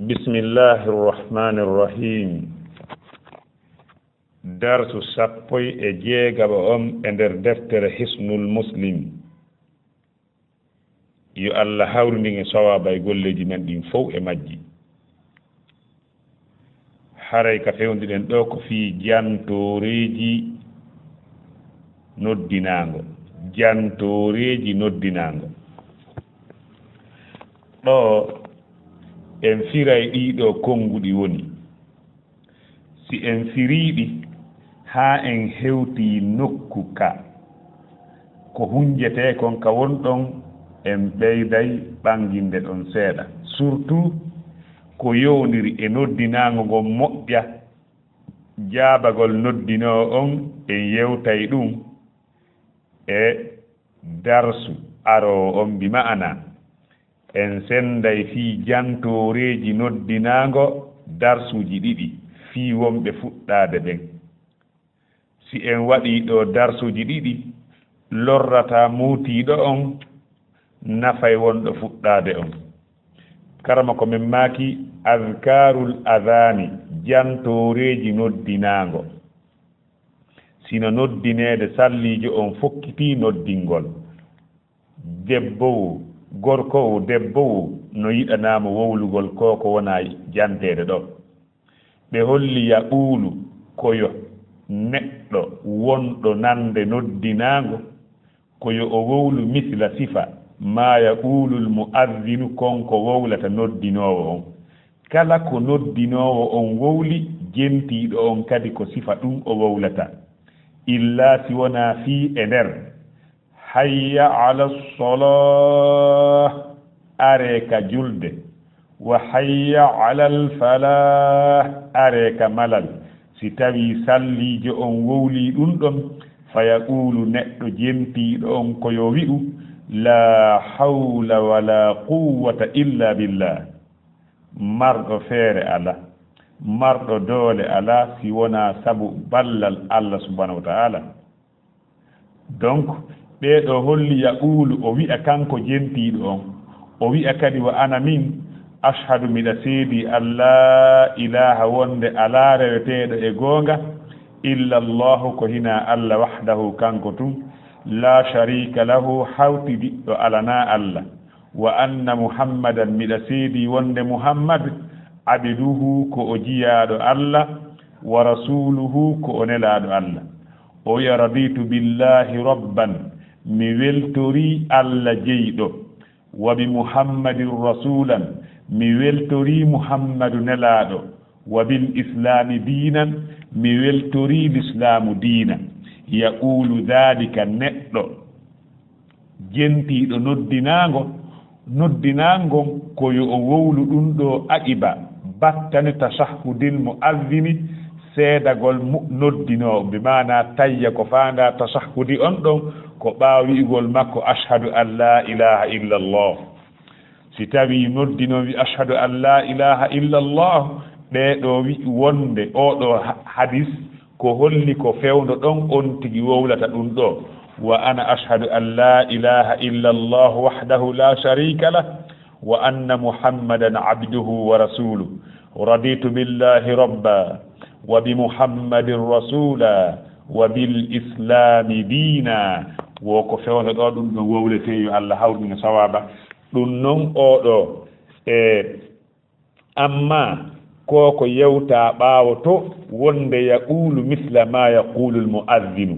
بسم الله الرحمن الرحيم درس سابوي اجيغا بأم اندر دفتر حسن المسلم يو الله هاورني صوابا يقول لي من دين فوق مجي حري كفيون دين دوك في جانتوريجي نودينانغو جانتوريجي نودينانغو ɗo en firay ɗiɗo konguɗi woni si en firiɗi ha en hewti nokku ka ko hunjete kon ka wonɗon en ɓeyday ɓanginde ɗon seeɗa surtout ko yowndiri e noddinago ngon moƴƴa jaabagol noddinowo on en yewtay ɗum e darsu arowo on bi ma'ana en senday fi jantoreji noddinago darsuji ɗiɗi fi wonɓe fuɗɗade ɓen si en waɗi ɗo darsuji ɗiɗi lorrata mutiɗo on nafay wonɗo fuɗɗade on karama ko min maki azkarul adhani jantoreji noddinago sino noddinede sallijo on fokkiti noddingol debbowo gorko o debbo no yiɗanamo wowlugol ko wona jantede ɗo ɓe holli yaqulu koyo neɗɗo wonɗo nande noddinago koyo o wowlu misla sifa ma yaqulu almu'adhdhinu konko wowlata noddinowo on kala ko noddinowo on wowli jentiɗo on kadi ko sifa ɗum o wowlata illa si wona fi e nder hayya ala salah areka julde wa hayya ala falah areka malal si tawi sallijo on wowli ɗum ɗon fa yaqulu neɗɗo jentiɗo on koyo wi'u la hawla wala quwwata illa billah marɗo feere ala marɗo doole ala si wona sabu ballal Allah subhanahu wa ta'ala donc ɓeɗo holli yaqulu o wi'a kanko jentiɗo on o wi'a kadi wa ana min ashhadu miɗa seedi alla ilaha wonde ala reweteɗo e goonga illa allahu ko hina Allah wahdahu kanko tum la sharika lahu hawti diɗɗo alana Allah wa anna muhammadan miɗa seedi wonde muhammad abiduhu ko o jiyaɗo Allah wa rasuluhu ko o nelaɗo Allah o ya raditu billahi rabban mi weltori Allah jeyɗo wa bi muhammadin rasulan mi weltori muhammadu nelaɗo wa bil islami dinan mi weltori l'islamu dina yaqulu dhalika neɗɗo jentiɗo noddinago koyo o wowlu ɗum ɗo aqiba battane tashahhudil mu'adhdhini seedagol noddinowo bi mana tayya ko fanda tashahhudi on ɗon ko ɓawi'igol makko ashhadu an la ilaha illa allah si tawi noddino wi ashhadu an la ilaha illa allah ɓeɗo wi wonde oɗo hadis ko holli ko fewdo ɗon on tigi wowlata ɗum ɗo wa ana ashhadu an la ilaha illa allah wahdahu la sharika lah wa anna muhammadan abduhu wa rasuluhu raditu billahi rabba wa bi muhammadin rasula wa bil islami dina wo ko fewno ɗo ɗum ɗon wowlete yo Allah hawrina sawaba ɗum noon oɗo amma koko yewta ɓaawo to wonde yaqulu misla ma yaqulu almu'adhdhinu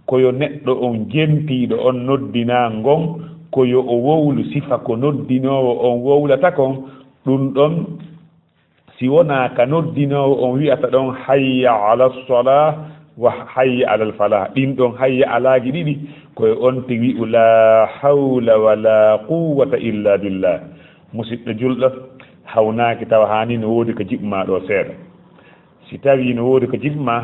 koyo neɗɗo on jentiɗo on noddina ngon koyo o wowlu sifa ko noddinowo on wowlata kon ɗum ɗon si wona ka noddinowo on wi'ata ɗon hayya ala salah wa hayya ala falah ɗin ɗon hayya alaji ɗiɗi koye on tigi wi'u la hawla wala quwwata illa billah musidɗo julɗo hawnaki tawa hani no woodi ko jiɓma ɗo seeɗa si tawi no woodi ko jiɓma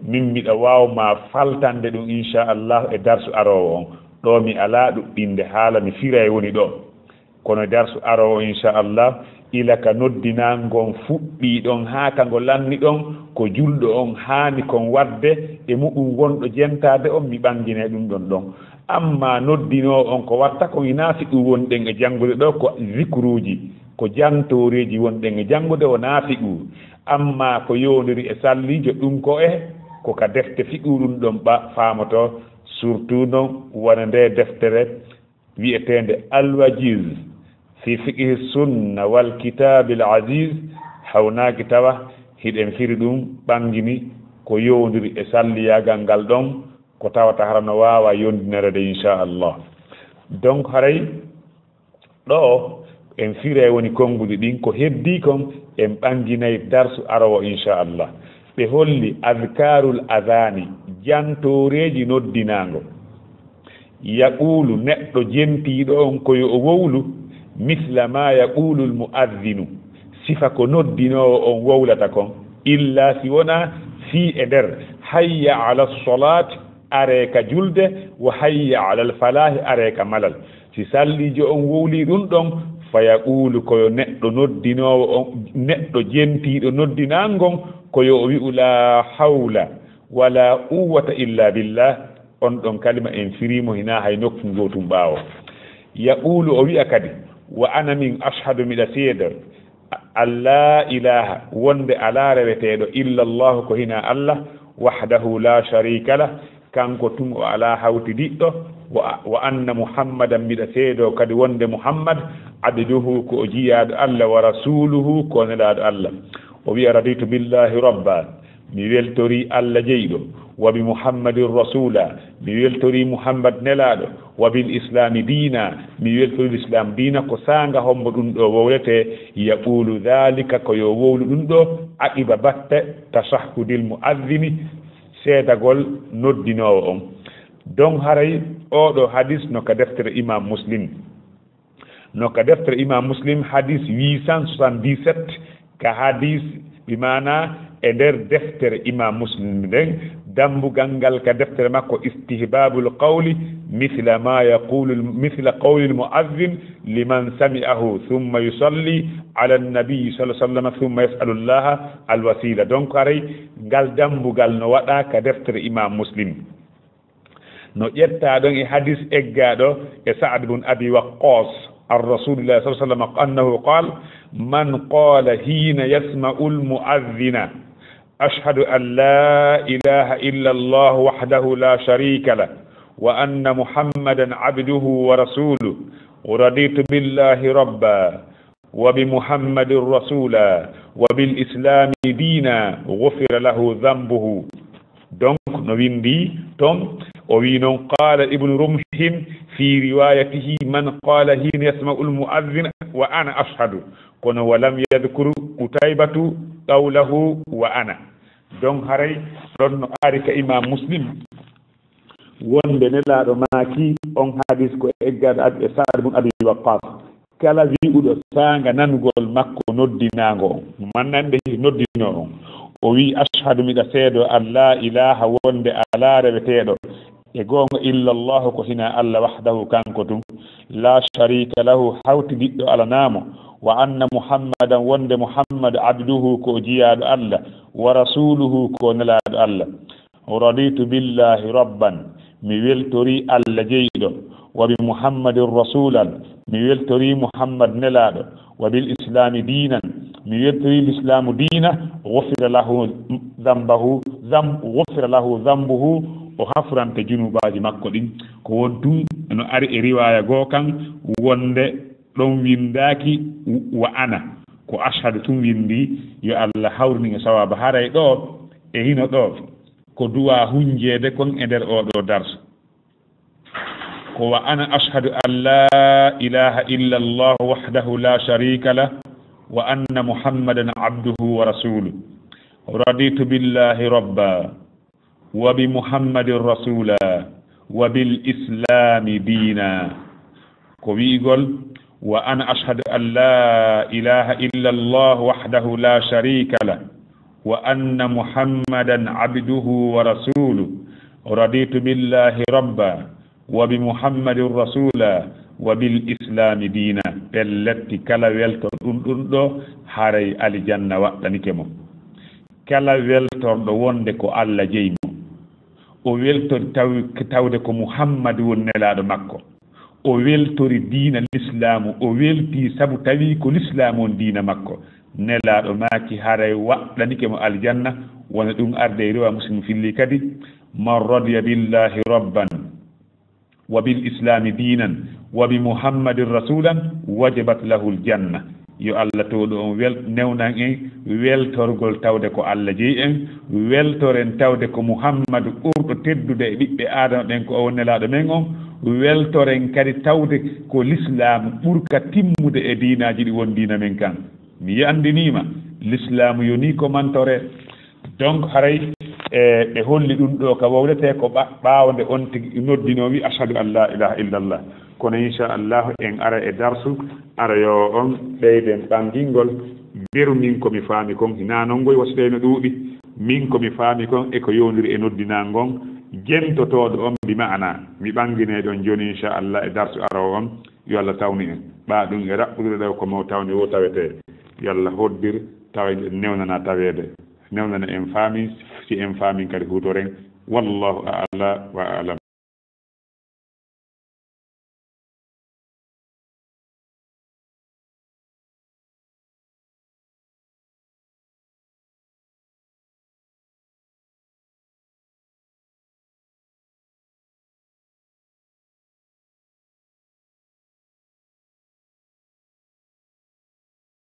min miɗa wawma faltande ɗum inchallah e darsu arowo on ɗo mi ala ɗuɓɓinde haala mi firay woni ɗo kono darsu arowo inchallah ila ka noddinangon fuɗɗi ɗon ha ka ngo lanni ɗon ko julɗo on haani kon wadde e muɗum wonɗo jentade on mi ɓangine ɗum ɗon ɗon amma noddino on ko watta ko ina fi ɗum wonɗen e janngude ɗo ko zikruji ko jantoreji wonɗen e janngude o naafiqu amma ko yowndiri e sallijo ɗum ko ko ka defte fiqu ɗum ɗon faamoto surtout noon wona nde deftere wi'etende alwajiz fi fiqhi sunna wal kitabil aziz hawnaki tawa hiɗen firi ɗum ɓangini ko yowndiri e salliyagal ngal ɗon ko tawata harano wawa yondinirede inchallah donc haray ɗo en fire woni konguɗi ɗin ko heddi kon en ɓanginayi darsu arowo inchallah ɓe holli adkarul adani jantoreji noddinago yaqulu neɗɗo jentiɗo on koyo o wowlu misla ma yaqulu l muaddinu sifa ko noddinowo on wowlata kon illa si wona fi e nder hayya ala lsolat are ka julde wa hayya ala lfalahi are ka malal si sallijo on wowli ɗum ɗon fa yaqulu koyo neɗɗo noddinowo on neɗɗo jentiɗo noddinangon koyo o wi'u la hawla wala quwwata illa billah on ɗon kalima en firimo hina hay nokku gotum ɓaawo yaqulu o wi'a kadi wa ana min ashhadu miɗa seeda alla ilaha wonde ala reweteɗo illa llahu ko hina allah wahdahu la sharika lah kanko tun o ala hawti diɗɗo wa anna muhammadan mbiɗa seedo kadi wonde muhammad abduhu ko o jiyaɗo allah wa rasuluhu ko nelaɗo allah o wiya raditu billahi rabba mi weltori allah jeyɗo wa bi muhammadin rasula mi weltori muhammad nelaɗo wa bil islami dina mi weltori l'islam dina ko sanga hombo ɗum ɗo wowlete yaqulu dhalika ko yo wowlu ɗum ɗo aqiba batte tashahhudil muazzini seedagol noddinowo on donc haray oɗo hadis no ka deftere imam muslim hadis 877 ka hadis bimana e nder deftere imam muslim nden dambugal ngal ka deftere makko istihbabul qawli mithla ma yaqulu mithla qawli al muazzin liman sami'ahu thumma yusalli ala an-nabi sallallahu alaihi wasallam thumma yas'alu Allah al wasila donc aray ngal dambugal no wada ka deftere imam muslim no ƴetta ɗon e hadis eggaɗo e Sa'd ibn Abi Waqqas عن رسول الله صلى الله عليه وسلم أنه قال من قال حين يسمع المؤذن أشهد أن لا إله إلا الله وحده لا شريك له وأن محمدا عبده ورسوله ورضيت بالله ربا وبمحمد رسولا وبالإسلام دينا غفر له ذنبه donc no windi ton o wi noon qala ibnu rumhin fi riwayatihi man qala hina yasma'u al-mu'adhdhin wa ana ashhadu kono walam yadhkuru utaybatu qawlahu wa ana donc haray ɗon no ari ka imam muslim wonde nelaɗo maaki on hadis ko eggaɗo e Sa'd ibn Abi Waqqas kala wi'uɗo sanga nangol makko noddinago on mannande noddino on o wi ashhadu miɗa seedo an la ilaha wonde ala reweteɗo e gonga illa llahu ko hina allah wahdahu kanko tum la sharika lahu hawti diɗɗo alanamo wa anna muhammadan wonde muhammad abduhu ko jiyaɗo allah wa rasuluhu ko nelaɗo allah raditu billahi rabban mi weltori allah jeyɗo wa bi muhammadin rasulan mi weltori muhammad nelaɗo wa bil islami dinan mi weltori l'islamu dina ghufira lahu dhanbuhu o hafrante junubaji makko ɗin ko wontum no ari e riwaya goo kan wonde ɗon windaki wa ana ko ashhadu tum windi yo allah hawrini e sawaba haray ɗo e hino ɗo ko duwa hunjede kon e nder oɗo darso ko wa ana ashhadu an la ilaha illa allah wahdahu la sharika lah wa anna muhammadan abduhu wa rasuluh raditu billahi rabba wa bi muhammadin rasula wa bil islami dina ko wiigol wa ana ashhadu an la ilaha illa allah wahdahu la sharika lah wa anna muhammadan abduhu wa rasuluh raditu billahi rabba wa bi muhammadin rasula wa bil islami dina pelletti kala welto ɗum ɗo haray aljanna waɗɗanike mo kala weltorɗo wonde ko allah jeymo o weltori tawde ko muhammad woni nelaɗo makko o weltori diina l'islam l'islamu o welti sabu tawi ko l'islamu on diina makko nelaɗo maaki haray waɗɗanike mo aljanna wona ɗum arde e rewa muslim filli kadi man radiya billahi rabban wa bil islami dinan wa bi muhammadin rasulan wajabat lahu ljanna yo Allah towɗo on newnan en weltorgol tawde ko Allah jeeyi en weltoren tawde ko muhammadu ɓurɗo teddude e ɓiɓɓe adama ɓen ko o nelaɗo men on weltoren kadi tawde ko l'islam ɓurka timmude e diinaji ɗi won diina men kan mi yandinima l'islam yoni ko mantore donc haray ɓe holli ɗum ɗo ka wowlete ko ɓaawde on tigi noddino wi ashhadu an la ilaha illallah kono inchallahu en ara e darsu ara yo on ɓeyden ɓangingol beru min komi faami kon hinanon ngoy wasiɗeno ɗuuɗi min komi faami kon eko yowdiri e noddinal ngon jentotoɗo on mbi maana mi ɓangine ɗon joni inchallah e darsu ara o on yo Allah tawni en ɓa ɗum e raɓɓude ɗo komo tawni wo tawete yo Allah hoddir tawa newnana tawede newnana en faami si en faami kadi huutoren wallahu a'la wa a'lam